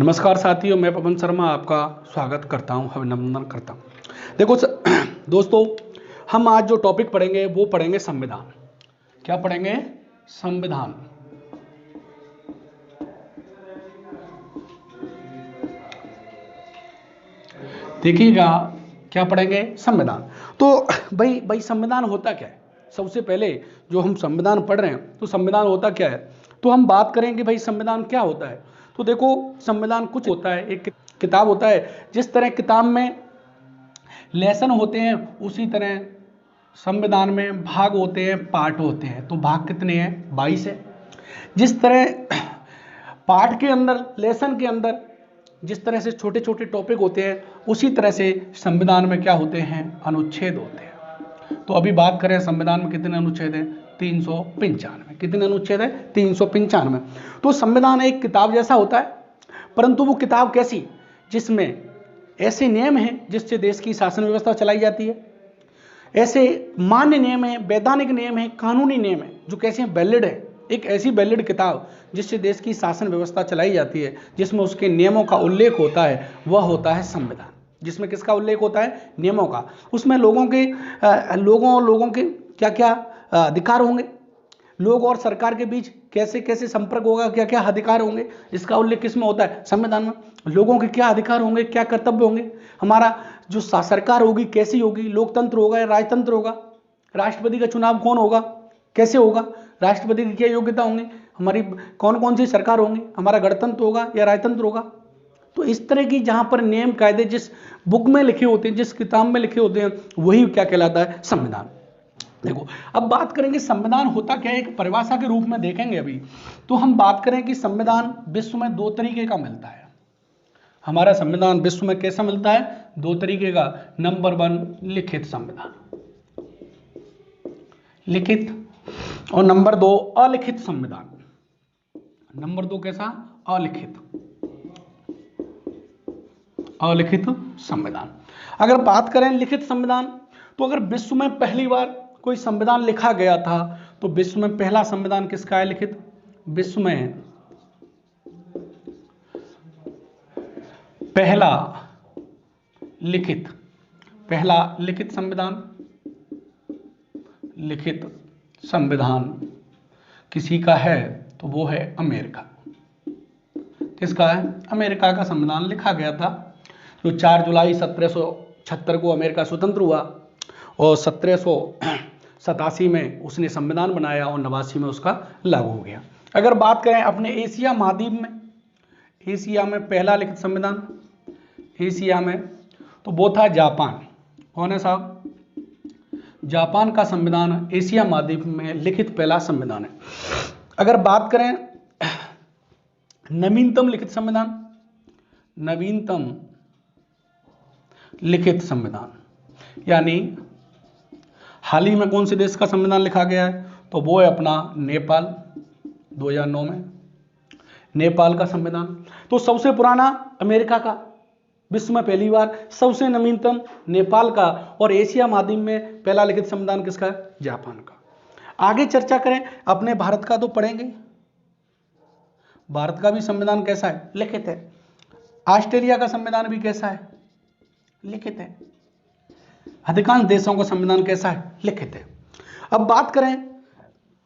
नमस्कार साथियों, मैं पवन शर्मा आपका स्वागत करता हूं, अभिनंदन करता हूं। देखो दोस्तों, हम आज जो टॉपिक पढ़ेंगे वो पढ़ेंगे संविधान। क्या पढ़ेंगे? संविधान। देखिएगा, क्या पढ़ेंगे? संविधान। तो भाई संविधान होता क्या है? सबसे पहले जो हम संविधान पढ़ रहे हैं तो संविधान होता क्या है, तो हम बात करेंगे भाई संविधान क्या होता है। तो देखो, संविधान कुछ होता है, एक किताब होता है। जिस तरह किताब में लेसन होते हैं उसी तरह संविधान में भाग होते हैं, पार्ट होते हैं। तो भाग कितने हैं? 22 है। जिस तरह पार्ट के अंदर, लेसन के अंदर जिस तरह से छोटे छोटे टॉपिक होते हैं, उसी तरह से संविधान में क्या होते हैं? अनुच्छेद होते हैं। तो अभी बात करें संविधान में कितने अनुच्छेद हैं? 395। कितने अनुच्छेद है? 395। तो संविधान एक किताब जैसा होता है, परंतु वो किताब कैसी? जिसमें ऐसे नियम हैं जिससे देश की शासन व्यवस्था चलाई जाती है, ऐसे मान्य नियम है, वैधानिक नियम है, कानूनी नियम है जो कैसे वैलिड है। एक ऐसी वैलिड किताब जिससे देश की शासन व्यवस्था चलाई जाती है, जिसमें उसके नियमों का उल्लेख होता है, वह होता है संविधान। जिसमें किसका उल्लेख होता है? नियमों का। उसमें लोगों के क्या क्या अधिकार होंगे, लोग और सरकार के बीच कैसे कैसे संपर्क होगा, क्या क्या अधिकार होंगे, इसका उल्लेख किसमें होता है? संविधान में। लोगों के क्या अधिकार होंगे, क्या कर्तव्य होंगे, हमारा जो सरकार होगी कैसी होगी, लोकतंत्र होगा या राजतंत्र होगा, राष्ट्रपति का चुनाव कौन होगा, कैसे होगा, राष्ट्रपति की क्या योग्यता होंगी, हमारी कौन कौन सी सरकार होंगी, हमारा गणतंत्र होगा या राजतंत्र होगा। तो इस तरह की जहां पर नियम कायदे जिस बुक में लिखे होते हैं, जिस किताब में लिखे होते हैं, वही क्या कहलाता है? संविधान। देखो, अब बात करेंगे संविधान होता क्या है, एक परिभाषा के रूप में देखेंगे अभी। तो हम बात करें कि संविधान विश्व में दो तरीके का मिलता है। हमारा संविधान विश्व में कैसा मिलता है? दो तरीके का। नंबर 1, लिखित संविधान, लिखित। और नंबर 2, अलिखित संविधान। नंबर 2 कैसा? अलिखित, अलिखित संविधान। अगर बात करें लिखित संविधान, तो अगर विश्व में पहली बार कोई संविधान लिखा गया था, तो विश्व में पहला संविधान किसका है? लिखित। विश्व में पहला लिखित संविधान, लिखित संविधान किसी का है तो वो है अमेरिका। किसका है? अमेरिका का संविधान लिखा गया था, जो 4 जुलाई 1776 को अमेरिका स्वतंत्र हुआ, और 1787 में उसने संविधान बनाया और 89 में उसका लागू हो गया। अगर बात करें अपने एशिया महाद्वीप में, एशिया में पहला लिखित संविधान, एशिया में, तो वो था जापान। कौन है साहब? जापान का संविधान एशिया महाद्वीप में लिखित पहला संविधान है। अगर बात करें नवीनतम लिखित संविधान, नवीनतम लिखित संविधान, यानी हाल ही में कौन से देश का संविधान लिखा गया है, तो वो है अपना नेपाल, 2009 में नेपाल का संविधान। तो सबसे पुराना अमेरिका का, विश्व में पहली बार, सबसे नवीनतम नेपाल का, और एशिया महाद्वीप में पहला लिखित संविधान किसका है? जापान का। आगे चर्चा करें अपने भारत का, तो पढ़ेंगे भारत का भी संविधान कैसा है? लिखित है। ऑस्ट्रेलिया का संविधान भी कैसा है? लिखित है। अधिकांश देशों का संविधान कैसा है? लिखित है। अब बात करें,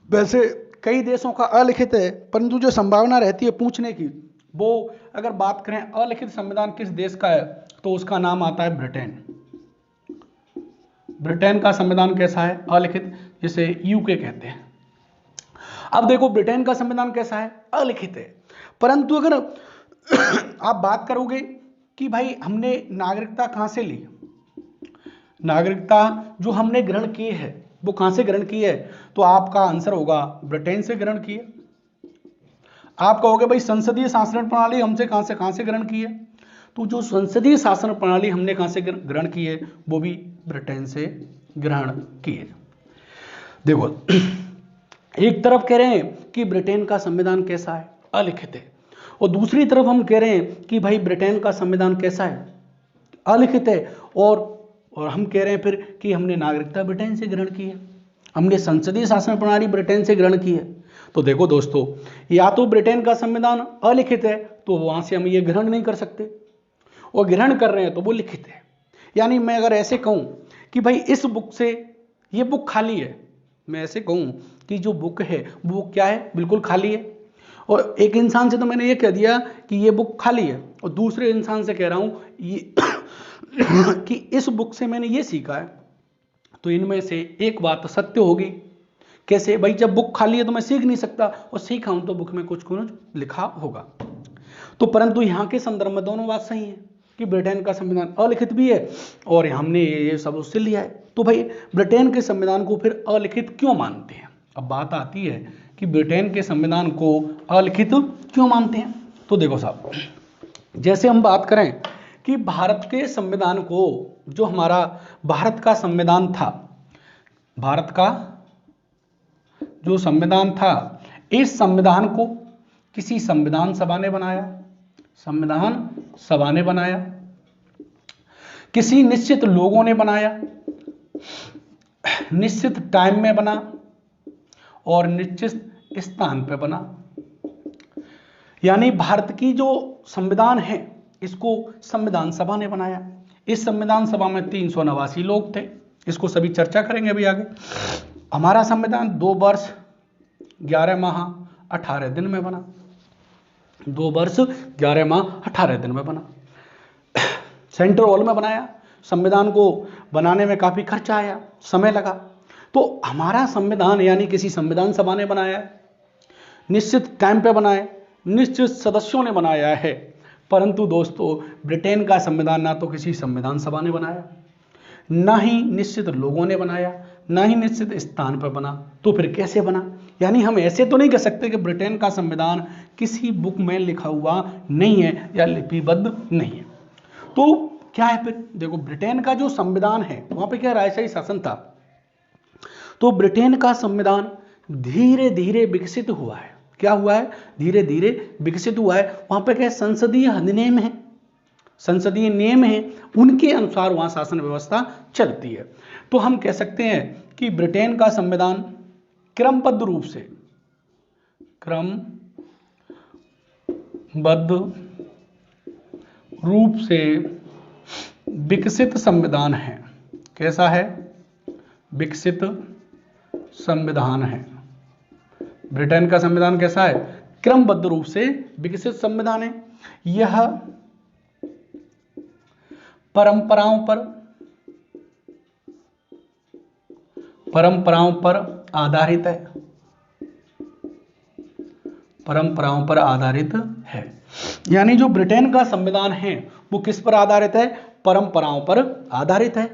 वैसे कई देशों का अलिखित है, परंतु जो संभावना रहती है पूछने की, वो अगर बात करें अलिखित संविधान किस देश का है, तो उसका नाम आता है ब्रिटेन। ब्रिटेन का संविधान कैसा है? अलिखित, जिसे यूके कहते हैं। अब देखो, ब्रिटेन का संविधान कैसा है? अलिखित है। परंतु अगर आप बात करोगे कि भाई हमने नागरिकता कहां से ली, नागरिकता जो हमने ग्रहण की है वो कहां से ग्रहण की है, तो आपका आंसर होगा ब्रिटेन से ग्रहण की है। आप कहोगे भाई संसदीय शासन प्रणाली हमसे कहां से ग्रहण की है, तो जो संसदीय शासन प्रणाली हमने कहां से ग्रहण की है, वो भी ब्रिटेन से ग्रहण की है। देखो, एक तरफ कह रहे हैं कि ब्रिटेन का संविधान कैसा है? अलिखित है, और दूसरी तरफ हम कह रहे हैं कि भाई ब्रिटेन का संविधान कैसा है? अलिखित है, और हम कह रहे हैं फिर कि हमने नागरिकता ब्रिटेन से ग्रहण की है, हमने संसदीय शासन प्रणाली ब्रिटेन से ग्रहण की है। तो देखो दोस्तों, या तो ब्रिटेन का संविधान अलिखित है तो वहां से हम ये ग्रहण नहीं कर सकते, और ग्रहण कर रहे हैं तो वो लिखित है। यानी मैं अगर ऐसे कहूं कि भाई इस बुक से, ये बुक खाली है, मैं ऐसे कहूं कि जो बुक है वो क्या है, बिल्कुल खाली है, और एक इंसान से तो मैंने ये कह दिया कि ये बुक खाली है, और दूसरे इंसान से कह रहा हूं ये कि इस बुक से मैंने ये सीखा है, तो इनमें से एक बात सत्य होगी। कैसे भाई, जब बुक खाली है तो मैं सीख नहीं सकता, और सीखा हूं तो बुक में कुछ कुछ लिखा होगा। तो परंतु यहां के संदर्भ में दोनों बात सही है कि ब्रिटेन का संविधान अलिखित भी है और हमने ये सब उससे लिया है। तो भाई ब्रिटेन के संविधान को फिर अलिखित क्यों मानते हैं? अब बात आती है कि ब्रिटेन के संविधान को अलिखित क्यों मानते हैं। तो देखो साहब, जैसे हम बात करें कि भारत के संविधान को, जो हमारा भारत का संविधान था, भारत का जो संविधान था, इस संविधान को किसी संविधान सभा ने बनाया, संविधान सभा ने बनाया, किसी निश्चित लोगों ने बनाया, निश्चित टाइम में बना और निश्चित स्थान पर बना। यानी भारत की जो संविधान है इसको संविधान सभा ने बनाया। इस संविधान सभा में 389 लोग थे, इसको सभी चर्चा करेंगे अभी आगे। हमारा संविधान 2 वर्ष 11 माह 18 दिन में बना, 2 वर्ष 11 माह 18 दिन में बना। सेंट्रल हॉल में बनाया। संविधान को बनाने में काफी खर्चा आया, समय लगा। तो हमारा संविधान यानी किसी संविधान सभा ने बनाया है, निश्चित टाइम पे बनाए, निश्चित सदस्यों ने बनाया है। परंतु दोस्तों, ब्रिटेन का संविधान ना तो किसी संविधान सभा ने बनाया, ना ही निश्चित लोगों ने बनाया, ना ही निश्चित स्थान पर बना। तो फिर कैसे बना? यानी हम ऐसे तो नहीं कह सकते कि ब्रिटेन का संविधान किसी बुक में लिखा हुआ नहीं है या लिपिबद्ध नहीं है। तो क्या है फिर? देखो, ब्रिटेन का जो संविधान है वहां पे क्या राजशाही शासन था, तो ब्रिटेन का संविधान धीरे धीरे विकसित हुआ है। क्या हुआ है? धीरे धीरे विकसित हुआ है। वहां पे क्या संसदीय अधिनियम है, संसदीय नियम है, उनके अनुसार वहां शासन व्यवस्था चलती है। तो हम कह सकते हैं कि ब्रिटेन का संविधान क्रमबद्ध रूप से विकसित संविधान है। कैसा है? विकसित संविधान है। ब्रिटेन का संविधान कैसा है? क्रमबद्ध रूप से विकसित संविधान है। यह परंपराओं पर आधारित है, परंपराओं पर आधारित है। यानी जो ब्रिटेन का संविधान है वो किस पर आधारित है? परंपराओं पर आधारित है।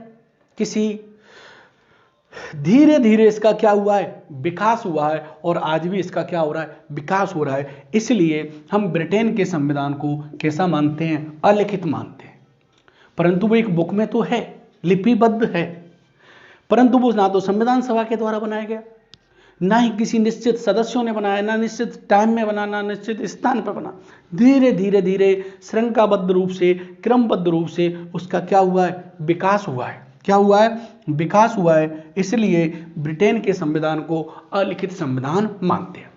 किसी धीरे धीरे इसका क्या हुआ है? विकास हुआ है, और आज भी इसका क्या हो रहा है? विकास हो रहा है। इसलिए हम ब्रिटेन के संविधान को कैसा मानते हैं? अलिखित मानते हैं। परंतु वो एक बुक में तो है, लिपिबद्ध है, परंतु वो ना तो संविधान सभा के द्वारा बनाया गया, ना ही किसी निश्चित सदस्यों ने बनाया, ना निश्चित टाइम में बना, ना निश्चित स्थान पर बना। धीरे धीरे धीरे श्रृंखलाबद्ध रूप से, क्रमबद्ध रूप से उसका क्या हुआ है? विकास हुआ है। क्या हुआ है? विकास हुआ है। इसलिए ब्रिटेन के संविधान को अलिखित संविधान मानते हैं।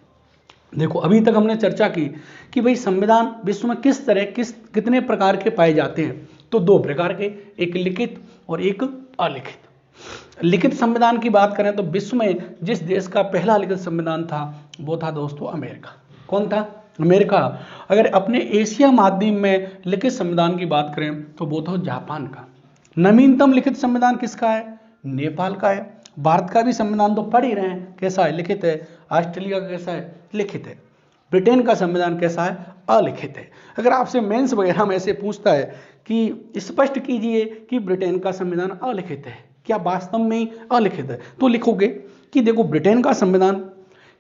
देखो, अभी तक हमने चर्चा की कि भाई संविधान विश्व में कितने प्रकार के पाए जाते हैं। तो 2 प्रकार के, एक लिखित और एक अलिखित। लिखित संविधान की बात करें तो विश्व में जिस देश का पहला लिखित संविधान था वो था दोस्तों अमेरिका। कौन था? अमेरिका। अगर अपने एशिया महाद्वीप में लिखित संविधान की बात करें तो वो था जापान का। नवीनतम लिखित संविधान किसका है? नेपाल का है। भारत का भी संविधान तो पढ़ ही रहे हैं, कैसा है? लिखित है। ऑस्ट्रेलिया का कैसा है? लिखित है। ब्रिटेन का संविधान कैसा है? अलिखित है। अगर आपसे मेंस वगैरह में ऐसे पूछता है कि स्पष्ट कीजिए कि ब्रिटेन का संविधान अलिखित है, क्या वास्तव में अलिखित है, तो लिखोगे कि देखो, ब्रिटेन का संविधान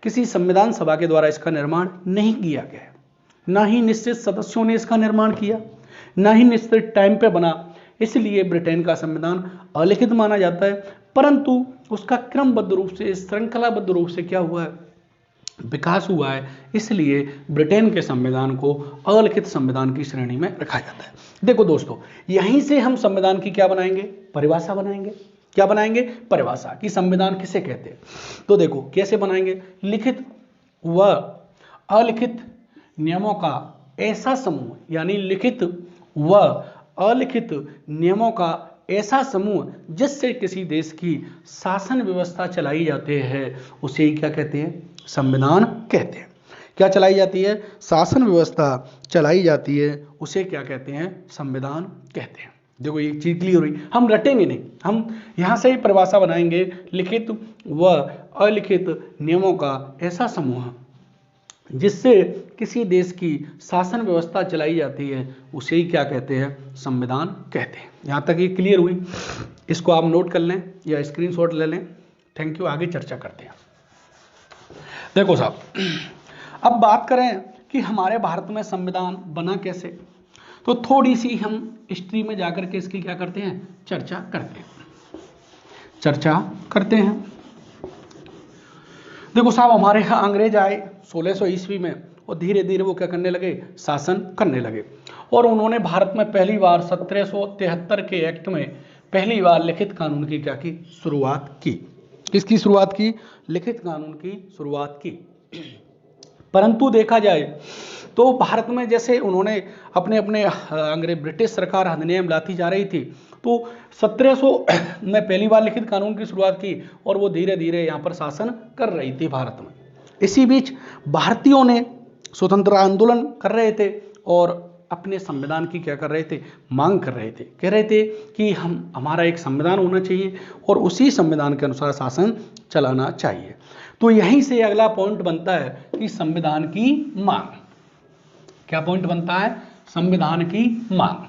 किसी संविधान सभा के द्वारा इसका निर्माण नहीं किया गया, ना ही निश्चित सदस्यों ने इसका निर्माण किया, ना ही निश्चित टाइम पे बना। इसलिए ब्रिटेन का संविधान अलिखित माना जाता है। परंतु उसका क्रमबद्ध रूप से, श्रृंखलाबद्ध रूप से क्या हुआ है? विकास हुआ है। इसलिए ब्रिटेन के संविधान को अलिखित संविधान की श्रेणी में रखा जाता है। देखो दोस्तों, यहीं से हम संविधान की क्या बनाएंगे? परिभाषा बनाएंगे। क्या बनाएंगे? परिभाषा कि संविधान किसे कहते हैं। तो देखो कैसे बनाएंगे। लिखित व अलिखित नियमों का ऐसा समूह, यानी लिखित व अलिखित नियमों का ऐसा समूह जिससे किसी देश की शासन व्यवस्था चलाई जाती है, उसे क्या कहते हैं? संविधान कहते हैं। क्या चलाई जाती है? शासन व्यवस्था चलाई जाती है, उसे क्या कहते हैं? संविधान कहते हैं। देखो ये चीज क्लियर हुई, हम रटेंगे नहीं, हम यहां से ही परिभाषा बनाएंगे। लिखित व अलिखित नियमों का ऐसा समूह जिससे किसी देश की शासन व्यवस्था चलाई जाती है, उसे ही क्या कहते हैं? संविधान कहते हैं। यहां तक ये क्लियर हुई, इसको आप नोट कर लें या स्क्रीनशॉट ले लें। थैंक यू, आगे चर्चा करते हैं। देखो साहब, अब बात करें कि हमारे भारत में संविधान बना कैसे, तो थोड़ी सी हम हिस्ट्री में जाकर के इसकी क्या करते हैं? चर्चा करते हैं। देखो साहब, हमारे यहाँ अंग्रेज आए 1600 ईस्वी में और धीरे धीरे वो क्या करने लगे? शासन करने लगे। और उन्होंने भारत में पहली बार 1773 के एक्ट में पहली बार लिखित कानून की क्या की? शुरुआत की। किसकी शुरुआत की? लिखित कानून की शुरुआत की। परंतु देखा जाए तो भारत में जैसे उन्होंने अपने अंग्रेज ब्रिटिश सरकार अधिनियम लाती जा रही थी, तो 1700 में पहली बार लिखित कानून की शुरुआत की और वो धीरे धीरे यहाँ पर शासन कर रही थी भारत में। इसी बीच भारतीयों ने स्वतंत्रता आंदोलन कर रहे थे और अपने संविधान की क्या कर रहे थे? मांग कर रहे थे। कह रहे थे कि हमारा एक संविधान होना चाहिए और उसी संविधान के अनुसार शासन चलाना चाहिए। तो यहीं से अगला पॉइंट बनता है कि संविधान की मांग। क्या पॉइंट बनता है? संविधान की मांग।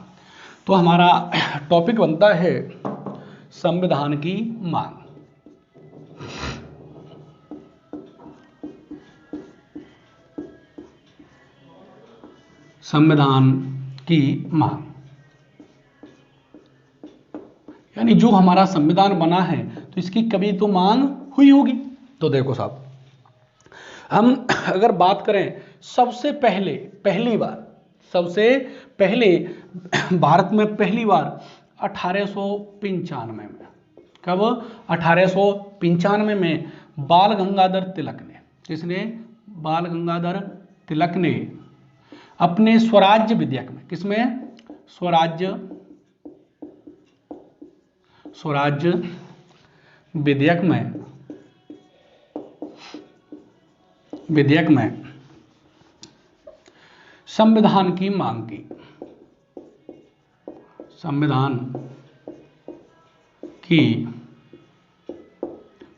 तो हमारा टॉपिक बनता है संविधान की मांग। संविधान की मांग, यानी जो हमारा संविधान बना है तो इसकी कभी तो मांग हुई होगी। तो देखो साहब, हम अगर बात करें सबसे पहले भारत में पहली बार 1895 में, कब? 1895 में बाल गंगाधर तिलक ने, किसने? बाल गंगाधर तिलक ने अपने स्वराज्य विधेयक में, किसमें? स्वराज्य विधेयक में संविधान की मांग की। संविधान की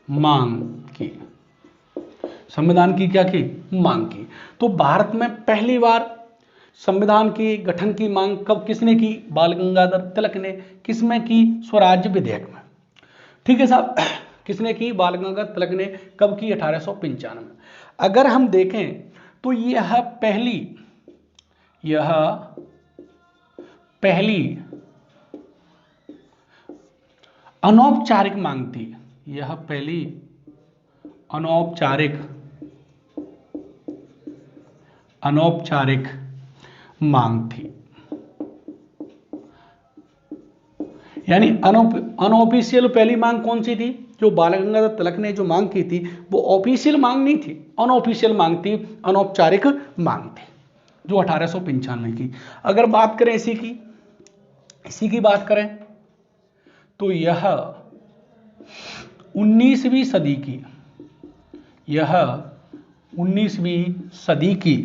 मांग की। संविधान की क्या की? मांग की। तो भारत में पहली बार संविधान की गठन की मांग कब किसने की? बाल गंगाधर तिलक ने। किसमें की? स्वराज्य विधेयक में। ठीक है साहब, किसने की? बाल गंगाधर तिलक ने। कब की? 1895 में। अगर हम देखें तो यह पहली अनौपचारिक मांग थी। यह पहली अनौपचारिक मांग थी, यानी अनऑफिशियल पहली मांग कौन सी थी? जो बाल गंगाधर तिलक ने जो मांग की थी वो ऑफिशियल मांग नहीं थी, अनऑफिशियल मांग थी, अनौपचारिक मांग थी, जो 1895 की। अगर बात करें इसी की बात करें तो यह 19वीं सदी की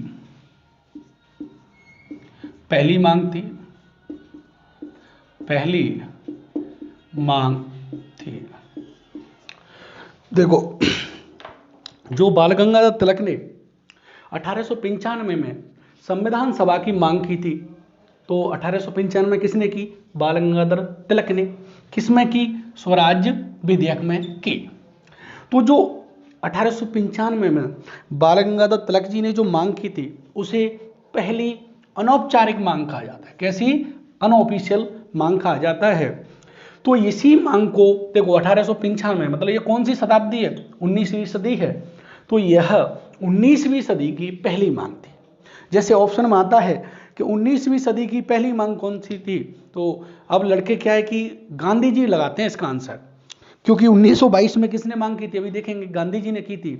पहली मांग थी। देखो, जो बाल गंगाधर तिलक ने 1895 में संविधान सभा की मांग की थी, तो 1895 में किसने की? बाल गंगाधर तिलक ने। किसमें की? स्वराज्य विधेयक में की। तो जो 1895 में बाल गंगाधर तिलक जी ने जो मांग की थी उसे पहली अनौपचारिक मांग कहा जाता है। कैसी? अनऑफिशियल मांग कहा जाता है। तो इसी मांग को देखो 1895 मतलब ये कौन सी शताब्दी है? 19वीं सदी है। तो यह 19वीं सदी की पहली मांग थी। जैसे ऑप्शन में आता है कि 19वीं सदी की पहली मांग कौन सी थी, तो अब लड़के क्या है कि गांधी जी लगाते हैं इसका आंसर, क्योंकि 1922 में किसने मांग की थी? अभी देखेंगे, गांधी जी ने की थी।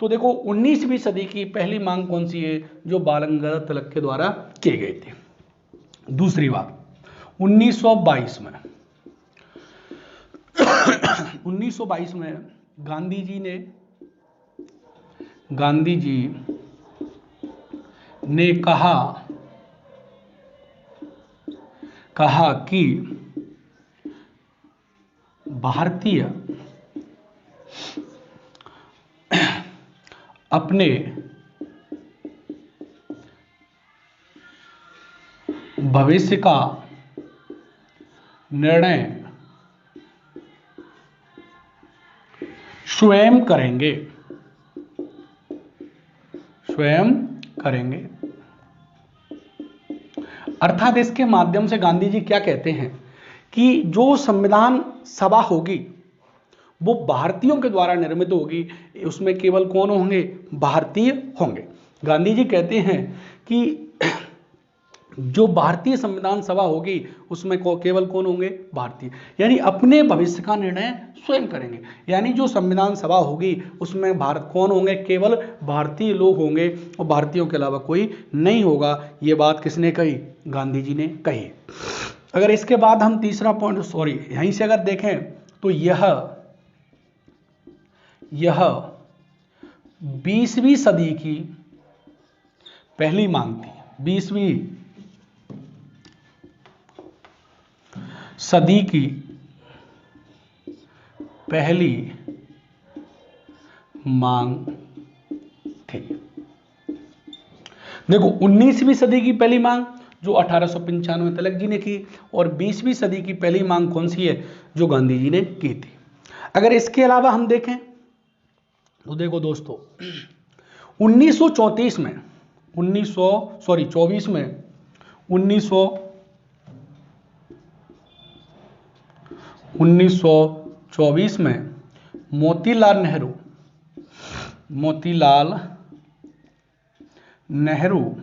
तो देखो 19वीं सदी की पहली मांग कौन सी है, जो बाल गंगाधर तिलक के द्वारा किए गए थे। दूसरी बात 1922 में 1922 में गांधी जी ने कहा कि भारतीय अपने भविष्य का निर्णय स्वयं करेंगे। अर्थात इसके माध्यम से गांधी जी क्या कहते हैं कि जो संविधान सभा होगी वो भारतीयों के द्वारा निर्मित होगी, उसमें केवल कौन होंगे, भारतीय होंगे। गांधी जी कहते हैं कि जो भारतीय संविधान सभा होगी उसमें केवल कौन होंगे, भारतीय, यानी अपने भविष्य का निर्णय स्वयं करेंगे। यानी जो संविधान सभा होगी उसमें भारत कौन होंगे, केवल भारतीय लोग होंगे और भारतीयों के अलावा कोई नहीं होगा। ये बात किसने कही, गांधी जी ने कही। अगर इसके बाद हम तीसरा पॉइंट, यहीं से अगर देखें तो यह 20वीं सदी की पहली मांग थी। 20वीं सदी की पहली मांग थी। देखो 19वीं सदी की पहली मांग जो 1895 तिलक जी ने की, और 20वीं सदी की पहली मांग कौन सी है, जो गांधी जी ने की थी। अगर इसके अलावा हम देखें तो देखो दोस्तों 1924 में 1924 में मोतीलाल नेहरू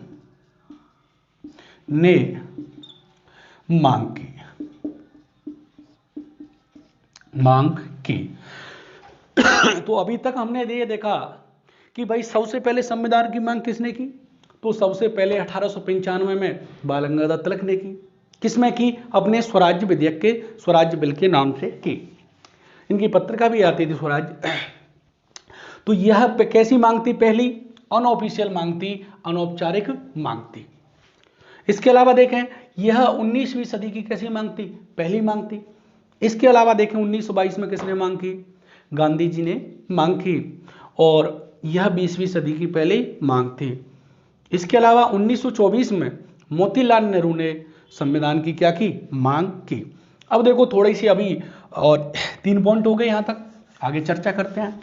ने मांग की। तो अभी तक हमने ये देखा कि भाई सबसे पहले संविधान की मांग किसने की, तो सबसे पहले 1895 में बाल गंगाधर तिलक ने की। किसमें की, अपने स्वराज्य विधेयक के, स्वराज्य बिल के नाम से की। इनकी पत्रिका भी आती थी स्वराज्य। तो यह कैसी मांग थी, पहली अनऑफिशियल मांग थी, अनौपचारिक मांग थी। इसके अलावा देखें यह 19वीं सदी की कैसी मांग थी, पहली मांग थी। इसके अलावा देखें 1922 में किसने मांग की, गांधी जी ने मांग की, और यह 20वीं सदी की पहली मांग थी। इसके अलावा 1924 में मोतीलाल नेहरू ने संविधान की क्या की, मांग की। अब देखो थोड़ी सी अभी और 3 पॉइंट हो गए, यहां तक आगे चर्चा करते हैं।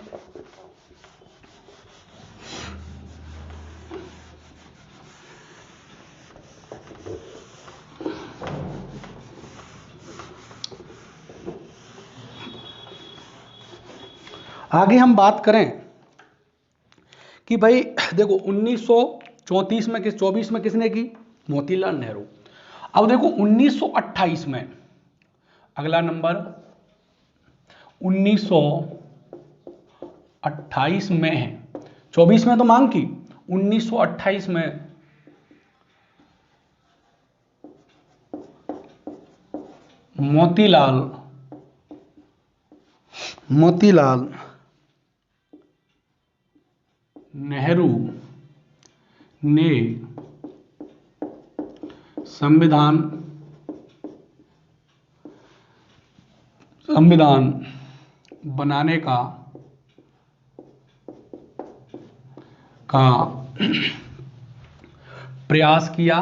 आगे हम बात करें कि भाई देखो 1934 में 24 में किसने की, मोतीलाल नेहरू। अब देखो 1928 में, अगला नंबर 1928 में है, 24 में तो मांग की, 1928 में मोतीलाल नेहरू ने संविधान बनाने का प्रयास किया,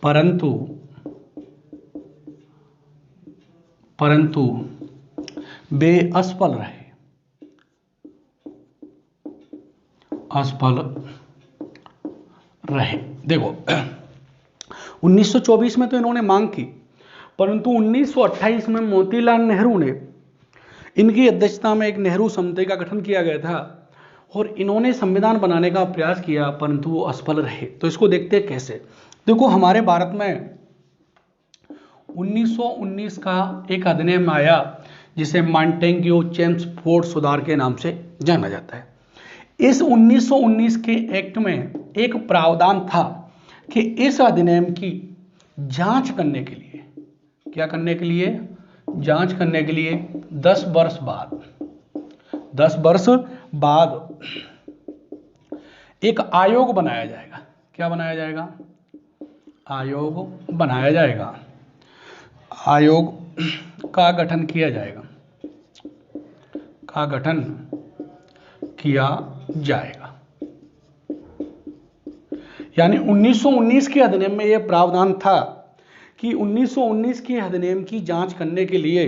परंतु वे असफल रहे। देखो 1924 में तो इन्होंने मांग की, परंतु 1928 में मोतीलाल नेहरू ने, इनकी अध्यक्षता में एक नेहरू समिति का गठन किया गया था और इन्होंने संविधान बनाने का प्रयास किया, परंतु वो असफल रहे। तो इसको देखते हैं कैसे। देखो हमारे भारत में 1919 का एक अधिनियम आया जिसे मॉन्टेग्यू चेम्सफोर्ड सुधार के नाम से जाना जाता है। इस 1919 के एक्ट में एक प्रावधान था कि इस अधिनियम की जांच करने के लिए, क्या करने के लिए, जांच करने के लिए 10 वर्ष बाद एक आयोग बनाया जाएगा। क्या बनाया जाएगा? आयोग बनाया जाएगा। आयोग का गठन किया जाएगा, यानी 1919 के अधिनियम में यह प्रावधान था कि 1919 के अधिनियम की जांच करने के लिए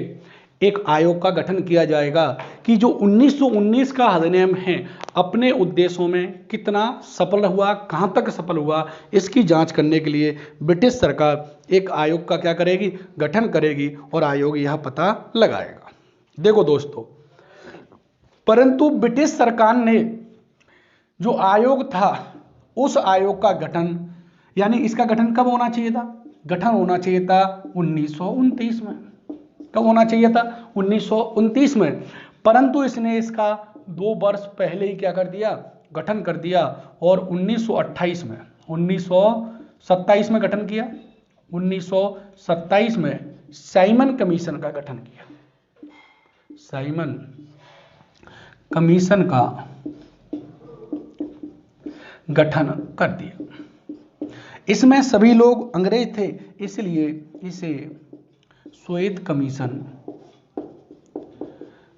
एक आयोग का गठन किया जाएगा कि जो 1919 का अधिनियम है अपने उद्देश्यों में कितना सफल हुआ, कहां तक सफल हुआ, इसकी जांच करने के लिए ब्रिटिश सरकार एक आयोग का क्या करेगी? गठन करेगी और आयोग यह पता लगाएगा। देखो दोस्तों, परंतु ब्रिटिश सरकार ने जो आयोग था उस आयोग का गठन, यानी इसका गठन कब होना चाहिए था? गठन होना चाहिए था 1929 में। कब होना चाहिए था? 1929 में। परंतु इसने इसका 2 वर्ष पहले ही क्या कर दिया? गठन कर दिया और 1928 में, 1927 में गठन किया। 1927 में साइमन कमीशन का गठन किया। साइमन कमीशन का गठन कर दिया। इसमें सभी लोग अंग्रेज थे, इसलिए इसे श्वेत कमीशन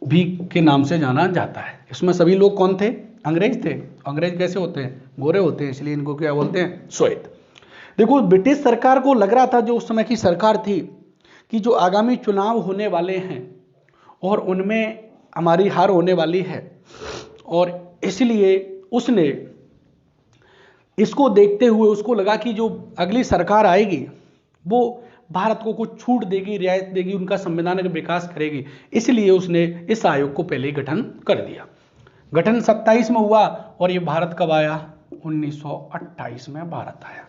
भी के नाम से जाना जाता है। इसमें सभी लोग कौन थे? अंग्रेज थे। अंग्रेज कैसे होते हैं? गोरे होते हैं, इसलिए इनको क्या बोलते हैं? श्वेत। देखो, ब्रिटिश सरकार को लग रहा था, जो उस समय की सरकार थी, कि जो आगामी चुनाव होने वाले हैं और उनमें हमारी हार होने वाली है, और इसलिए उसने इसको देखते हुए उसको लगा कि जो अगली सरकार आएगी वो भारत को कुछ छूट देगी, रियायत देगी, उनका संवैधानिक विकास करेगी, इसलिए उसने इस आयोग को पहले ही गठन कर दिया। गठन 27 में हुआ और ये भारत कब आया? 1928 में भारत आया।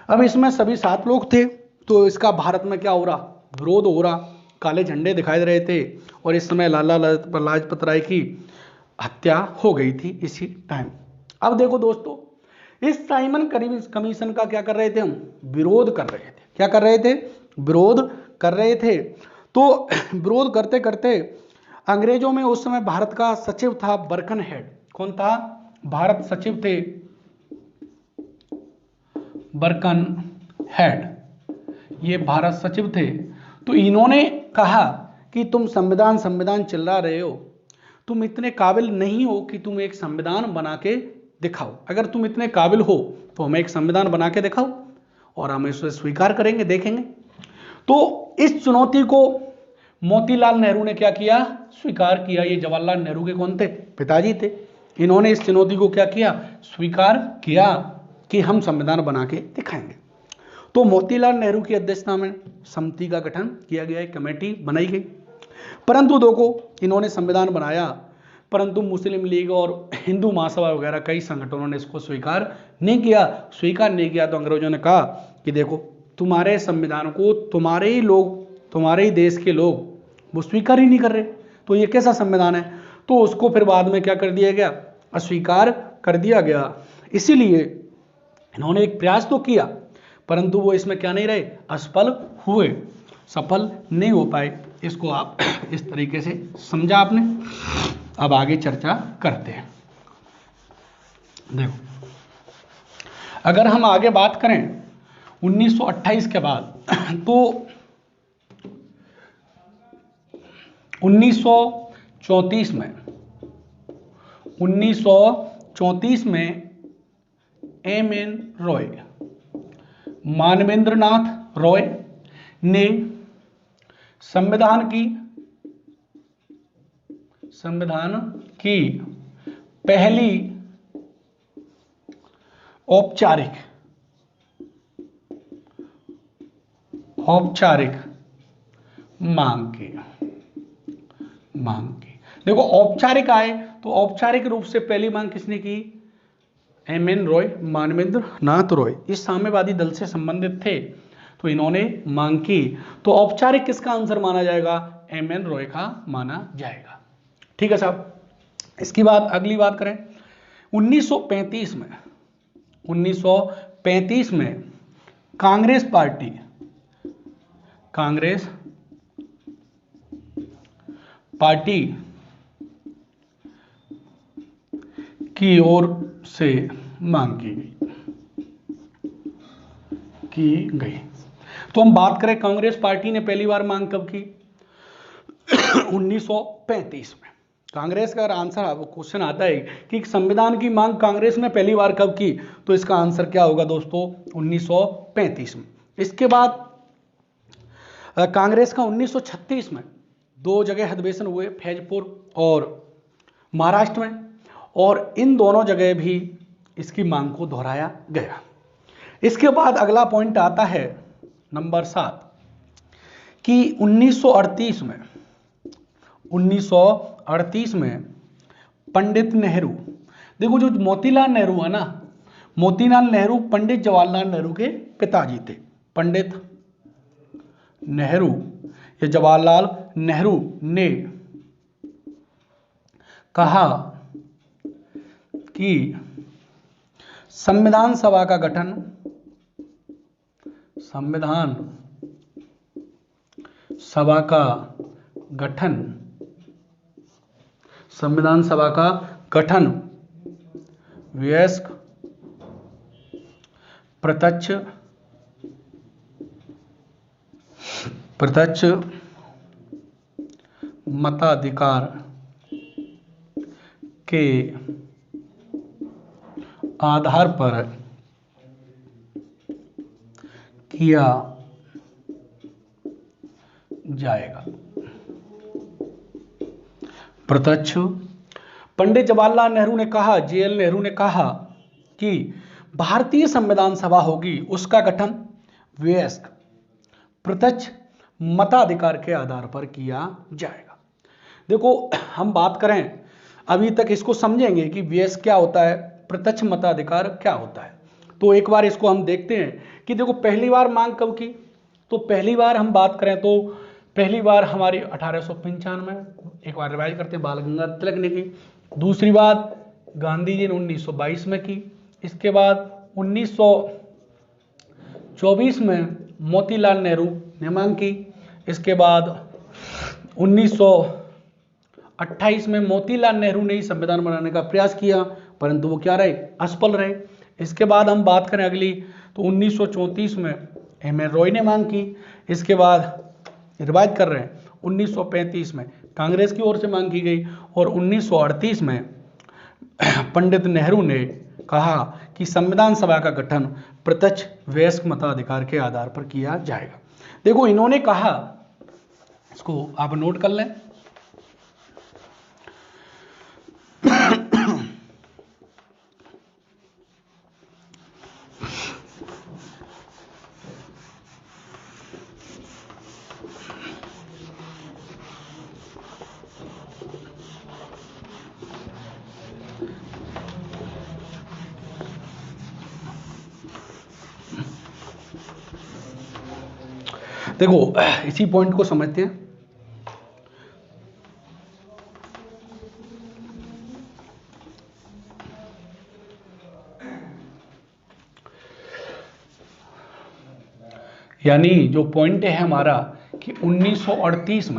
अब इसमें सभी 7 लोग थे, तो इसका भारत में क्या हो रहा? विरोध हो रहा, काले झंडे दिखाई दे रहे थे, और इस समय लाला लाजपत राय की हत्या हो गई थी इसी टाइम। अब देखो दोस्तों, इस साइमन कमीशन का क्या कर रहे थे हम? विरोध कर रहे थे। क्या कर रहे थे? विरोध कर रहे थे। तो विरोध करते करते अंग्रेजों में उस समय भारत का सचिव था बर्कनहेड। कौन था? भारत सचिव थे बर्कनहेड, ये भारत सचिव थे। तो इन्होंने कहा कि तुम संविधान चला रहे हो, तुम इतने काबिल नहीं हो कि तुम एक संविधान बना के दिखाओ। अगर तुम इतने काबिल हो तो हमें एक संविधान बना के दिखाओ और हम इसे स्वीकार करेंगे, देखेंगे। तो इस चुनौती को मोतीलाल नेहरू ने क्या किया? स्वीकार किया। ये जवाहरलाल नेहरू के कौन थे? पिताजी थे। इन्होंने इस चुनौती को क्या किया? स्वीकार किया कि हम संविधान बना के दिखाएंगे। तो मोतीलाल नेहरू की अध्यक्षता में समिति का गठन किया गया, एक कमेटी बनाई गई। परंतु देखो, इन्होंने संविधान बनाया, परंतु मुस्लिम लीग और हिंदू महासभा वगैरह कई संगठनों ने इसको स्वीकार नहीं किया। तो अंग्रेजों ने कहा कि देखो, तुम्हारे संविधान को तुम्हारे ही लोग, तुम्हारे ही देश के लोग वो स्वीकार ही नहीं कर रहे, तो ये कैसा संविधान है? तो उसको फिर बाद में क्या कर दिया गया? अस्वीकार कर दिया गया। इसीलिए इन्होंने एक प्रयास तो किया, परंतु वो इसमें क्या नहीं रहे? असफल हुए, सफल नहीं हो पाए। इसको आप इस तरीके से समझा आपने। अब आगे चर्चा करते हैं। देखो, अगर हम आगे बात करें 1928 के बाद, तो 1934 में M.N. रॉय, मानवेंद्रनाथ रॉय ने संविधान की पहली औपचारिक मांग की। देखो, औपचारिक आए तो औपचारिक रूप से पहली मांग किसने की? M.N. रॉय, मानवेंद्र नाथ रॉय। इस साम्यवादी दल से संबंधित थे। तो इन्होंने मांग की, तो औपचारिक किसका आंसर माना जाएगा? एम.एन. रॉय का माना जाएगा। ठीक है साहब। इसकी बात अगली बात करें 1935 में 1935 में कांग्रेस पार्टी की ओर से मांग की गई। तो हम बात करें कांग्रेस पार्टी ने पहली बार मांग कब की? 1935 में। कांग्रेस का आंसर आपको क्वेश्चन आता है कि संविधान की मांग कांग्रेस ने पहली बार कब की, तो इसका आंसर क्या होगा दोस्तों? 1935 में। इसके बाद कांग्रेस का 1936 में 2 जगह अधिवेशन हुए, फैजपुर और महाराष्ट्र में, और इन दोनों जगह भी इसकी मांग को दोहराया गया। इसके बाद अगला पॉइंट आता है नंबर 7 कि 1938 में पंडित नेहरू, देखो जो मोतीलाल नेहरू है ना, मोतीलाल नेहरू पंडित जवाहरलाल नेहरू के पिताजी थे। पंडित नेहरू या जवाहरलाल नेहरू ने कहा कि संविधान सभा का गठन वयस्क प्रत्यक्ष मताधिकार के आधार पर किया जाएगा। प्रत्यक्ष पंडित जवाहरलाल नेहरू ने कहा, जेएल नेहरू ने कहा कि भारतीय संविधान सभा होगी, उसका गठन वयस्क प्रत्यक्ष मताधिकार के आधार पर किया जाएगा। देखो हम बात करें अभी तक इसको समझेंगे कि वयस्क क्या होता है, प्रत्यक्ष मताधिकार क्या होता है। तो एक बार इसको हम देखते हैं कि देखो पहली बार मांग कब की, तो पहली बार हम बात करें तो पहली बार हमारी 1895 में, एक बार रिवाइज करते हैं, बाल गंगाधर तिलक ने की। दूसरी बात गांधी जी ने 1922 में की। इसके बाद 1924 में मोतीलाल नेहरू ने मांग की। इसके बाद 1928 में मोतीलाल नेहरू ने ही संविधान बनाने का प्रयास किया, परंतु वो क्या रहे? असफल रहे। इसके बाद हम बात करें अगली तो 1934 में एम.एन. रॉय ने मांग की। इसके बाद रिवाइज कर रहे हैं 1935 में कांग्रेस की ओर से मांग की गई, और 1938 में पंडित नेहरू ने कहा कि संविधान सभा का गठन प्रत्यक्ष वयस्क मताधिकार के आधार पर किया जाएगा। देखो इन्होंने कहा, इसको आप नोट कर लें, देखो इसी पॉइंट को समझते हैं। यानी जो पॉइंट है हमारा कि 1938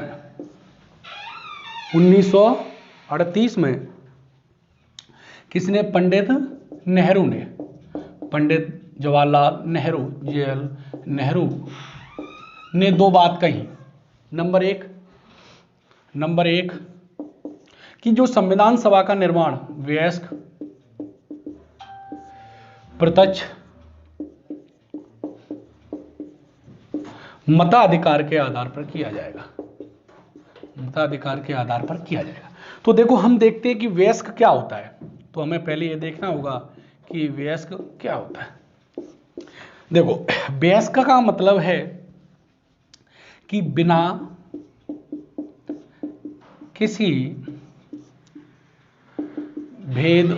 में किसने? पंडित नेहरू ने, पंडित जवाहरलाल नेहरू, जेएल नेहरू ने 2 बात कही। नंबर एक कि जो संविधान सभा का निर्माण वयस्क प्रत्यक्ष मताधिकार के आधार पर किया जाएगा। तो देखो हम देखते हैं कि वयस्क क्या होता है, तो हमें पहले ये देखना होगा कि वयस्क क्या होता है। देखो वयस्क का मतलब है कि बिना किसी भेद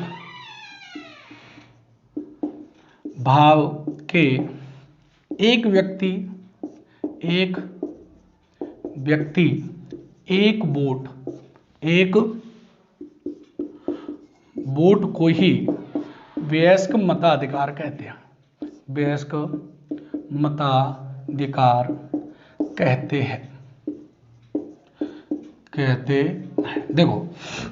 भाव के एक व्यक्ति एक व्यक्ति एक वोट को ही वयस्क मताधिकार कहते हैं। वयस्क मताधिकार कहते हैं। देखो,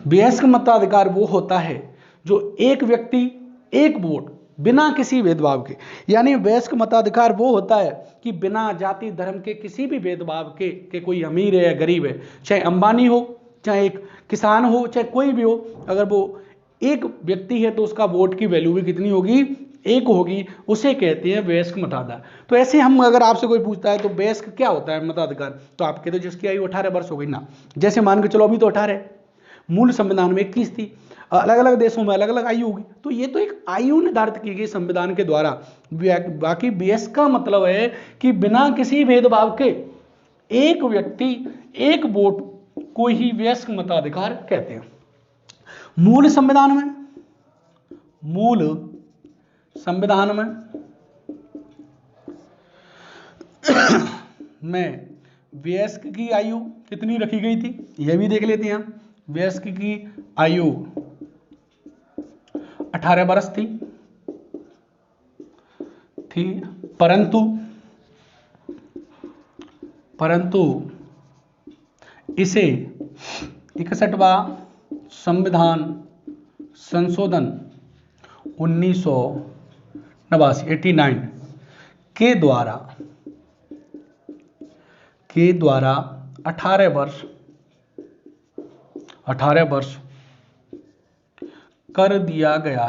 वयस्क मताधिकार वो होता है जो एक व्यक्ति एक वोट बिना किसी भेदभाव के, यानी वयस्क मताधिकार वो होता है कि बिना जाति धर्म के किसी भी भेदभाव के कोई अमीर है या गरीब है, चाहे अंबानी हो, चाहे एक किसान हो, चाहे कोई भी हो, अगर वो एक व्यक्ति है तो उसका वोट की वैल्यू भी कितनी होगी, एक होगी, उसे कहते हैं वयस्क मताधिकार। तो ऐसे हम, अगर आपसे कोई पूछता है तो वयस्क क्या होता है मताधिकार, तो आप कहते हो जिसकी आयु 18 वर्ष हो गई ना। जैसे मान के चलो अभी तो 18 है, मूल संविधान में 21 थी, अलग अलग देशों में अलग अलग आयु होगी, तो ये तो एक आयु निर्धारित की गई संविधान के द्वारा। बाकी वयस्क का मतलब है कि बिना किसी भेदभाव के एक व्यक्ति एक वोट को ही वयस्क मताधिकार कहते हैं। मूल संविधान में वयस्क की आयु कितनी रखी गई थी, यह भी देख लेते हैं। वयस्क की आयु 18 वर्ष थी, परंतु इसे 61वां संविधान संशोधन 1989 के द्वारा 18 वर्ष कर दिया गया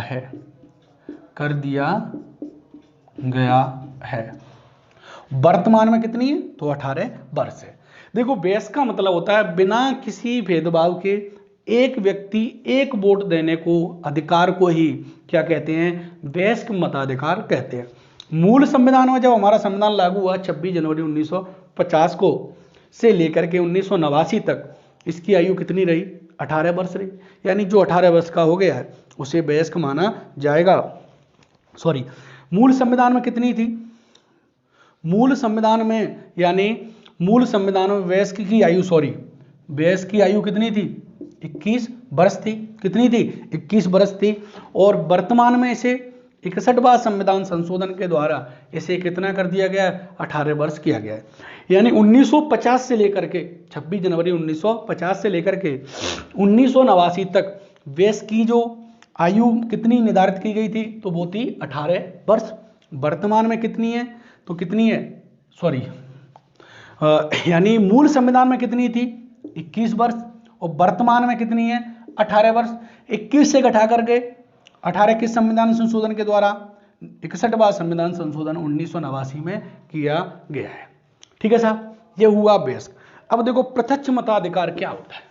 है। वर्तमान में कितनी है, तो 18 वर्ष है। देखो, वयस्क का मतलब होता है बिना किसी भेदभाव के एक व्यक्ति एक वोट देने को अधिकार को ही क्या कहते हैं, वयस्क मताधिकार कहते हैं। मूल संविधान में जब हमारा संविधान लागू हुआ 26 जनवरी 1950 को से लेकर के 1989 तक, इसकी आयु कितनी रही, 18 वर्ष रही। यानी जो 18 वर्ष का हो गया है उसे वयस्क माना जाएगा। सॉरी, मूल संविधान में कितनी थी, मूल संविधान में वयस्क की आयु, वयस्क की आयु कितनी थी, 21 वर्ष थी। कितनी थी, 21 वर्ष थी। और वर्तमान में इसे 61वां संविधान संशोधन के द्वारा इसे कितना कर दिया गया है, 18 वर्ष किया गया है। यानी 1950 से लेकर के 26 जनवरी 1950 से लेकर के 1989 तक वयस्क की जो आयु कितनी निर्धारित की गई थी, तो वो थी 18 वर्ष। वर्तमान में कितनी है, तो कितनी है, यानी मूल संविधान में कितनी थी, 21 वर्ष, और वर्तमान में कितनी है, 18 वर्ष। 21 से घटा करके 18 किस संविधान संशोधन के द्वारा, 61वां संविधान संशोधन 1989 में किया गया है। ठीक है साहब, ये हुआ वयस्क। अब देखो प्रत्यक्ष मताधिकार क्या होता है।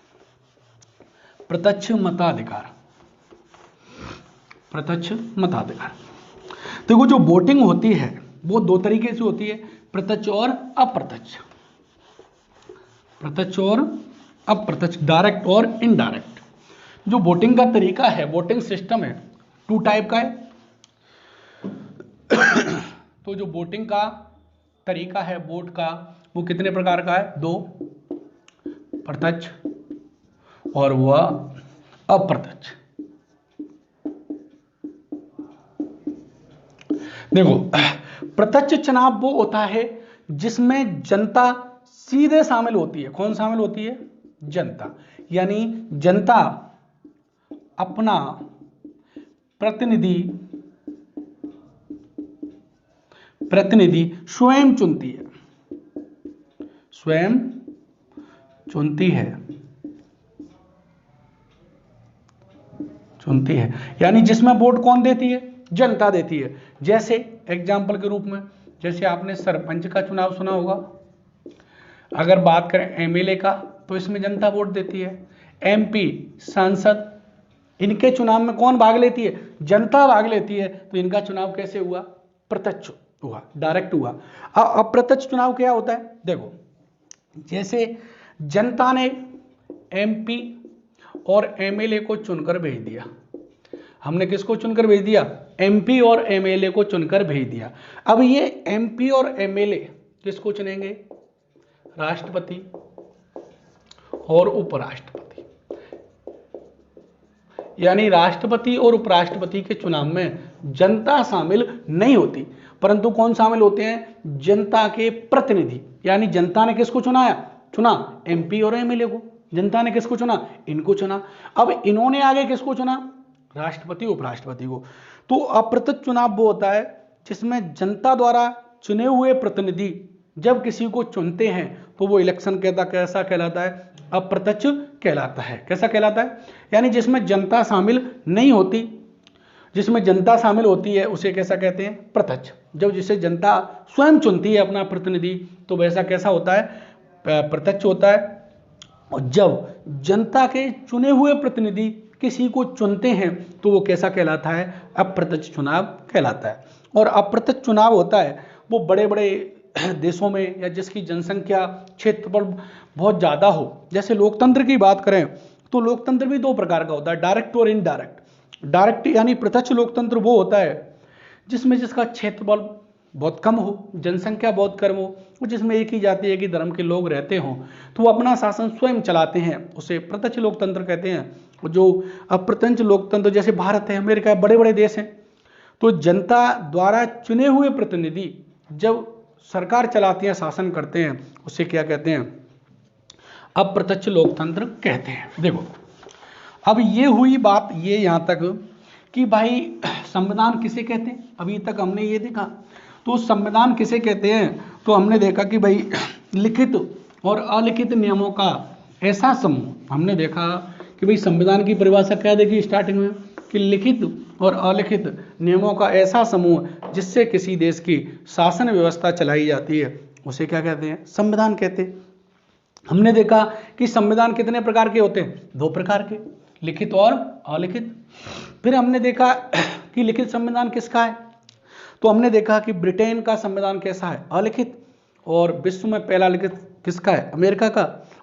प्रत्यक्ष मताधिकार, देखो जो वोटिंग होती है वो दो तरीके से होती है, प्रत्यक्ष और अप्रत्यक्ष। डायरेक्ट और इनडायरेक्ट। जो वोटिंग का तरीका है, वोटिंग सिस्टम है, 2 टाइप का है। तो जो वोटिंग का तरीका है वोट का, वो कितने प्रकार का है, 2, प्रत्यक्ष और वह अप्रत्यक्ष। देखो, प्रत्यक्ष चुनाव वो होता है जिसमें जनता सीधे शामिल होती है। कौन शामिल होती है, जनता। यानी जनता अपना प्रतिनिधि स्वयं चुनती है। यानी जिसमें वोट कौन देती है, जनता देती है। जैसे एग्जाम्पल के रूप में, जैसे आपने सरपंच का चुनाव सुना होगा। अगर बात करें एमएलए का, तो इसमें जनता वोट देती है। एमपी, सांसद, इनके चुनाव में कौन भाग लेती है, जनता भाग लेती है। तो इनका चुनाव कैसे हुआ, प्रत्यक्ष हुआ, डायरेक्ट हुआ। अप्रत्यक्ष चुनाव क्या होता है, देखो जैसे जनता ने एमपी और एमएलए को चुनकर भेज दिया। हमने किसको चुनकर भेज दिया, एमपी और एमएलए को चुनकर भेज दिया। अब ये एमपी और एमएलए किसको चुनेंगे, राष्ट्रपति और उपराष्ट्रपति, यानी राष्ट्रपति और उपराष्ट्रपति के चुनाव में जनता शामिल नहीं होती, परंतु कौन शामिल होते हैं? जनता के प्रतिनिधि। यानी जनता ने किसको चुना? एमपी और एमएलए को। जनता ने किसको चुना? इनको चुना। अब इन्होंने आगे किसको चुना? राष्ट्रपति उपराष्ट्रपति को। तो अप्रत्यक्ष चुनाव वो होता है जिसमें जनता द्वारा चुने हुए प्रतिनिधि जब किसी को चुनते हैं तो वो इलेक्शन कैसा कहलाता है? अप्रत्यक्ष कहलाता है। कैसा कहलाता है? यानी जिसमें जनता शामिल नहीं होती, जिसमें जनता शामिल होती है उसे कैसा कहते हैं? प्रत्यक्ष। जब जिसे जनता स्वयं चुनती है अपना प्रतिनिधि तो वैसा कैसा होता है? प्रत्यक्ष होता है। और जब जनता के चुने हुए प्रतिनिधि किसी को चुनते हैं तो वो कैसा कहलाता है? अप्रत्यक्ष चुनाव कहलाता है। और अप्रत्यक्ष चुनाव होता है वो बड़े बड़े देशों में या जिसकी जनसंख्या क्षेत्रफल बहुत ज़्यादा हो। जैसे लोकतंत्र की बात करें तो लोकतंत्र भी दो प्रकार का होता है, डायरेक्ट और इनडायरेक्ट। डायरेक्ट यानी प्रत्यक्ष लोकतंत्र वो होता है जिसमें जिसका क्षेत्रफल बहुत कम हो, जनसंख्या बहुत कम हो, जिसमें एक ही जाति एक ही धर्म के लोग रहते हों, तो वो अपना शासन स्वयं चलाते हैं, उसे प्रत्यक्ष लोकतंत्र कहते हैं। जो अप्रत्यक्ष लोकतंत्र जैसे भारत है, अमेरिका है, बड़े बड़े देश हैं, तो जनता द्वारा चुने हुए प्रतिनिधि जब सरकार चलाती है, शासन करते हैं, उसे क्या कहते हैं? अप्रत्यक्ष लोकतंत्र कहते हैं। देखो अब ये हुई बात ये यहाँ तक कि भाई संविधान किसे कहते हैं। अभी तक हमने ये देखा, तो संविधान किसे कहते हैं? तो हमने देखा कि भाई लिखित और अलिखित नियमों का ऐसा समूह। हमने देखा कि भाई संविधान की परिभाषा क्या देखी स्टार्टिंग में, कि लिखित और अलिखित नियमों का ऐसा समूह जिससे किसी देश की शासन व्यवस्था चलाई जाती है, उसे क्या कहते हैं? संविधान कहते हैं। हमने देखा कि संविधान कितने प्रकार के होते हैं? दो प्रकार के, लिखित और अलिखित। फिर हमने देखा कि लिखित संविधान किसका है, तो हमने देखा कि ब्रिटेन का संविधान कैसा है? अलिखित। और विश्व में पहला लिखित किसका है? अमेरिका का।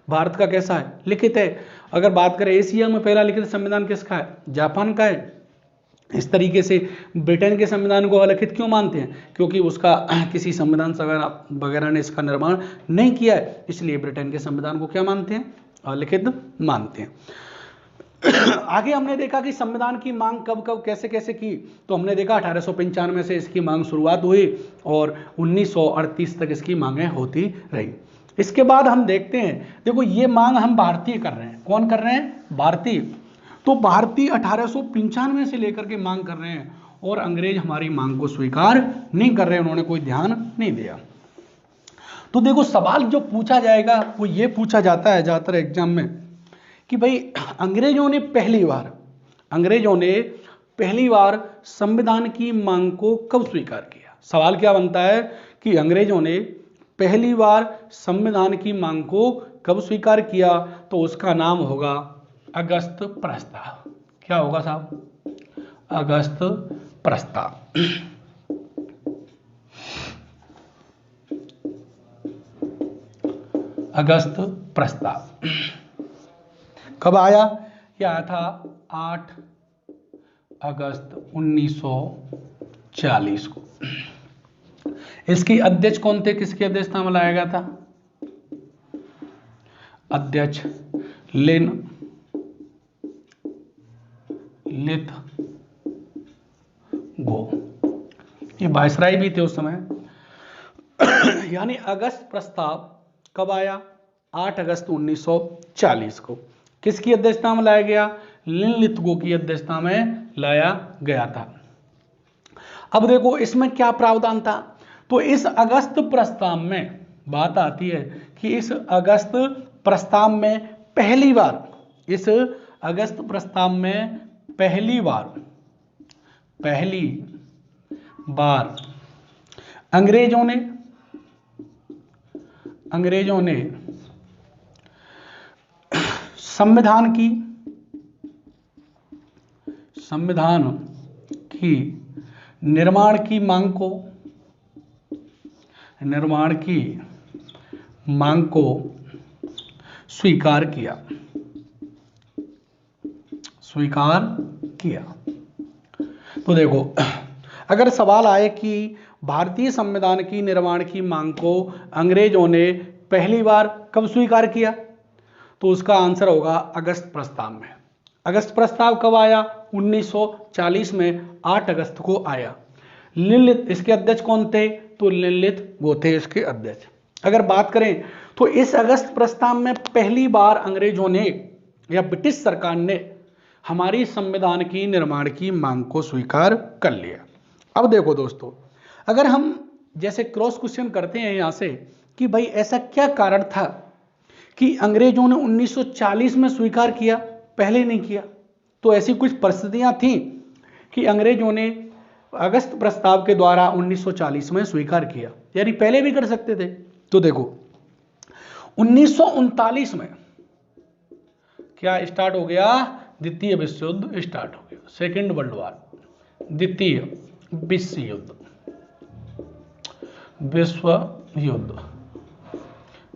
भारत का कैसा है? लिखित है। अगर बात करें एशिया में पहला लिखित संविधान किसका है? जापान का है। इस तरीके से ब्रिटेन के संविधान को अलिखित क्यों मानते हैं? क्योंकि उसका किसी संविधान सभा वगैरह ने इसका निर्माण नहीं किया है, इसलिए ब्रिटेन के संविधान को क्या मानते हैं? अलिखित मानते हैं। आगे हमने देखा कि संविधान की मांग कब कब कैसे कैसे की, तो हमने देखा 1895 से इसकी मांग शुरुआत हुई और 1938 तक इसकी मांगें होती रही। इसके बाद हम देखते हैं, देखो ये मांग हम भारतीय कर रहे हैं। कौन कर रहे हैं? भारतीय। तो भारतीय 1895 से लेकर के मांग कर रहे हैं और अंग्रेज हमारी मांग को स्वीकार नहीं कर रहे, उन्होंने कोई ध्यान नहीं दिया। तो देखो सवाल जो पूछा जाएगा वो ये पूछा जाता है ज्यादातर एग्जाम में कि भाई अंग्रेजों ने पहली बार संविधान की मांग को कब स्वीकार किया। सवाल क्या बनता है कि अंग्रेजों ने पहली बार संविधान की मांग को कब स्वीकार किया, तो उसका नाम होगा अगस्त प्रस्ताव। क्या होगा साहब? अगस्त प्रस्ताव। अगस्त प्रस्ताव कब आया? यह आया था 8 अगस्त 1940 को। इसकी अध्यक्ष कौन थे? किसकी अध्यक्षता में लाया गया था? अध्यक्ष लिथगो, ये वायसराय भी थे उस समय। यानी अगस्त प्रस्ताव कब आया? 8 अगस्त 1940 को। किसकी अध्यक्षता में लाया गया? लिथगो की अध्यक्षता में लाया गया था। अब देखो इसमें क्या प्रावधान था, तो इस अगस्त प्रस्ताव में बात आती है कि इस अगस्त प्रस्ताव में पहली बार अंग्रेजों ने संविधान की निर्माण की मांग को स्वीकार किया। तो देखो अगर सवाल आए कि भारतीय संविधान की निर्माण की मांग को अंग्रेजों ने पहली बार कब स्वीकार किया? तो उसका आंसर होगा अगस्त प्रस्ताव में। अगस्त प्रस्ताव कब आया? 1940 में 8 अगस्त को आया। लिनलिथ इसके अध्यक्ष कौन थे? तो लिनलिथ वो थे इसके अध्यक्ष। अगर बात करें तो इस अगस्त प्रस्ताव में पहली बार अंग्रेजों ने या ब्रिटिश सरकार ने हमारी संविधान की निर्माण की मांग को स्वीकार कर लिया। अब देखो दोस्तों, अगर हम जैसे क्रॉस क्वेश्चन करते हैं यहां से कि भाई ऐसा क्या कारण था कि अंग्रेजों ने 1940 में स्वीकार किया, पहले नहीं किया? तो ऐसी कुछ परिस्थितियां थी कि अंग्रेजों ने अगस्त प्रस्ताव के द्वारा 1940 में स्वीकार किया, यानी पहले भी कर सकते थे। तो देखो 1939 में क्या स्टार्ट हो गया? द्वितीय विश्व युद्ध स्टार्ट हो गया, सेकेंड वर्ल्ड वॉर, द्वितीय विश्व युद्ध, विश्व युद्ध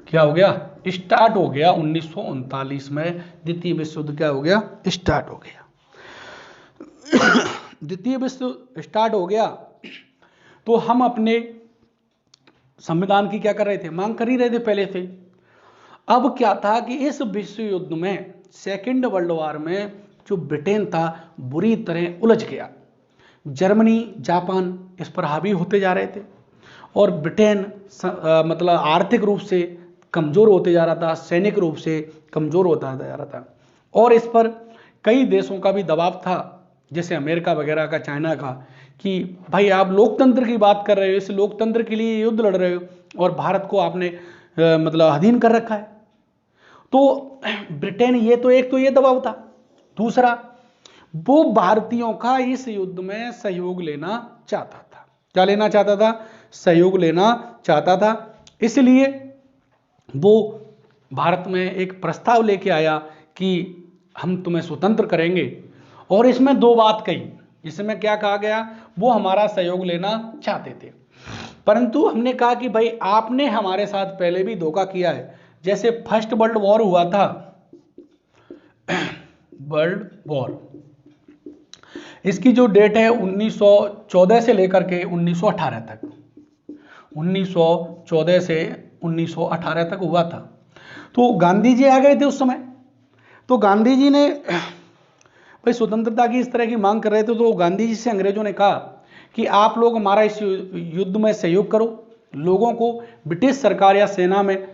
क्या हो गया? स्टार्ट हो गया 1939 में। द्वितीय विश्व युद्ध क्या हो गया? स्टार्ट हो गया। द्वितीय विश्व स्टार्ट हो गया तो हम अपने संविधान की क्या कर रहे थे? मांग कर ही रहे थे पहले से। अब क्या था कि इस विश्व युद्ध में, सेकेंड वर्ल्ड वॉर में, जो ब्रिटेन था बुरी तरह उलझ गया। जर्मनी, जापान इस पर हावी होते जा रहे थे और ब्रिटेन मतलब आर्थिक रूप से कमजोर होते जा रहा था, सैनिक रूप से कमजोर होता जा रहा था और इस पर कई देशों का भी दबाव था, जैसे अमेरिका वगैरह का, चाइना का, कि भाई आप लोकतंत्र की बात कर रहे हो, इस लोकतंत्र के लिए युद्ध लड़ रहे हो और भारत को आपने मतलब अधीन कर रखा है। तो ब्रिटेन ये दबाव था। दूसरा, वो भारतीयों का इस युद्ध में सहयोग लेना चाहता था। क्या लेना चाहता था? सहयोग लेना चाहता था। इसलिए वो भारत में एक प्रस्ताव लेके आया कि हम तुम्हें स्वतंत्र करेंगे और इसमें दो बात कही। इसमें क्या कहा गया? वो हमारा सहयोग लेना चाहते थे, परंतु हमने कहा कि भाई आपने हमारे साथ पहले भी धोखा किया है। जैसे फर्स्ट वर्ल्ड वॉर हुआ था, वर्ल्ड वॉर, इसकी जो डेट है 1914 से लेकर के 1918 तक, 1914 से 1918 तक हुआ था। तो गांधी जी आ गए थे उस समय। तो गांधी जी ने भाई स्वतंत्रता की इस तरह की मांग कर रहे थे, तो गांधी जी से अंग्रेजों ने कहा कि आप लोग हमारा इस युद्ध में सहयोग करो, लोगों को ब्रिटिश सरकार या सेना में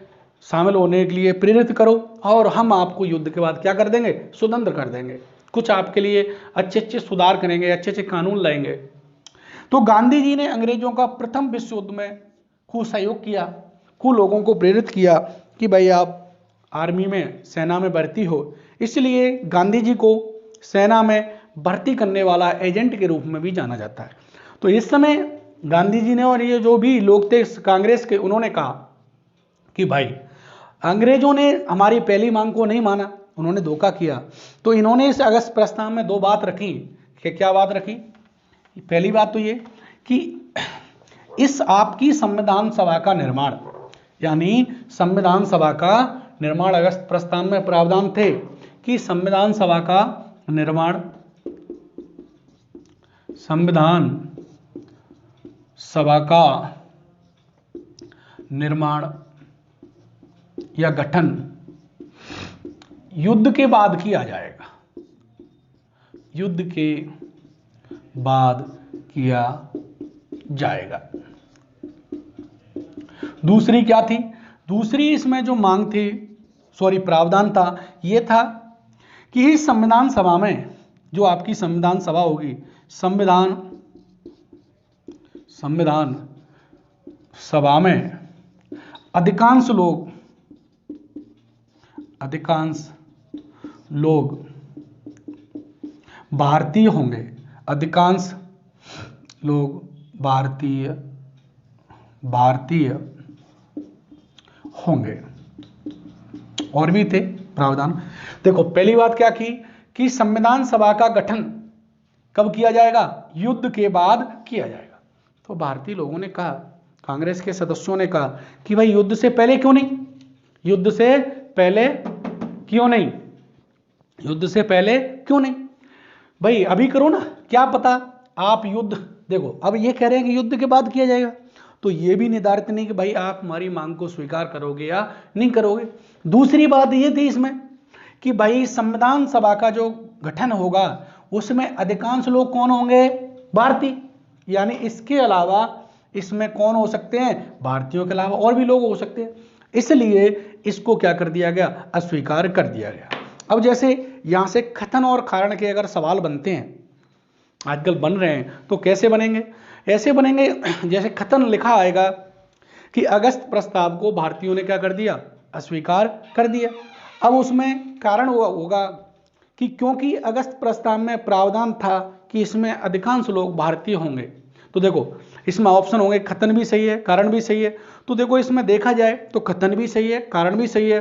शामिल होने के लिए प्रेरित करो और हम आपको युद्ध के बाद क्या कर देंगे? स्वतंत्र कर देंगे, कुछ आपके लिए अच्छे अच्छे सुधार करेंगे, अच्छे अच्छे कानून लाएंगे। तो गांधी जी ने अंग्रेजों का प्रथम विश्व युद्ध में खूब सहयोग किया, खूब लोगों को प्रेरित किया कि भाई आप आर्मी में, सेना में भर्ती हो। इसलिए गांधी जी को सेना में भर्ती करने वाला एजेंट के रूप में भी जाना जाता है। तो इस समय गांधी जी ने और ये जो भी लोग थे कांग्रेस के, उन्होंने कहा कि भाई अंग्रेजों ने हमारी पहली मांग को नहीं माना, उन्होंने धोखा किया। तो इन्होंने इस अगस्त प्रस्ताव में दो बात रखी कि क्या बात रखी? पहली बात तो ये कि इस आपकी संविधान सभा का निर्माण, यानी संविधान सभा का निर्माण, अगस्त प्रस्ताव में प्रावधान थे कि संविधान सभा का निर्माण, संविधान सभा का निर्माण या गठन युद्ध के बाद किया जाएगा, युद्ध के बाद किया जाएगा। दूसरी क्या थी? दूसरी इसमें जो मांग थी, प्रावधान था, यह था कि इस संविधान सभा में, जो आपकी संविधान सभा होगी, संविधान सभा में अधिकांश लोग भारतीय होंगे, अधिकांश लोग भारतीय होंगे। और भी थे प्रावधान। देखो पहली बात क्या की कि संविधान सभा का गठन कब किया जाएगा? युद्ध के बाद किया जाएगा। तो भारतीय लोगों ने कहा, कांग्रेस के सदस्यों ने कहा कि भाई युद्ध से पहले क्यों नहीं? युद्ध से पहले क्यों नहीं? युद्ध से पहले क्यों नहीं? भाई अभी करो ना, क्या पता आप युद्ध, देखो अब ये कह रहे हैं कि युद्ध के बाद किया जाएगा, तो ये भी निर्धारित नहीं कि भाई आप हमारी मांग को स्वीकार करोगे या नहीं करोगे। दूसरी बात ये थी इसमें कि भाई संविधान सभा का जो गठन होगा उसमें अधिकांश लोग कौन होंगे, भारतीय, यानी इसके अलावा इसमें कौन हो सकते हैं, भारतीयों के अलावा और भी लोग हो सकते हैं, इसलिए इसको क्या कर दिया गया, अस्वीकार कर दिया गया। अब जैसे यहां से कथन और कारण के अगर सवाल बनते हैं, आजकल बन रहे हैं, तो कैसे बनेंगे, ऐसे बनेंगे जैसे कथन लिखा आएगा कि अगस्त प्रस्ताव को भारतीयों ने क्या कर दिया, अस्वीकार कर दिया। अब उसमें कारण होगा कि क्योंकि अगस्त प्रस्ताव में प्रावधान था कि इसमें अधिकांश लोग भारतीय होंगे। तो देखो इसमें ऑप्शन होंगे, कथन भी सही है, कारण भी सही है। तो देखो इसमें देखा जाए तो कथन भी सही है, कारण भी सही है,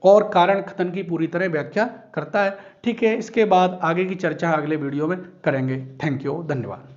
और कारण कथन की पूरी तरह व्याख्या करता है। ठीक है, इसके बाद आगे की चर्चा अगले वीडियो में करेंगे। थैंक यू, धन्यवाद।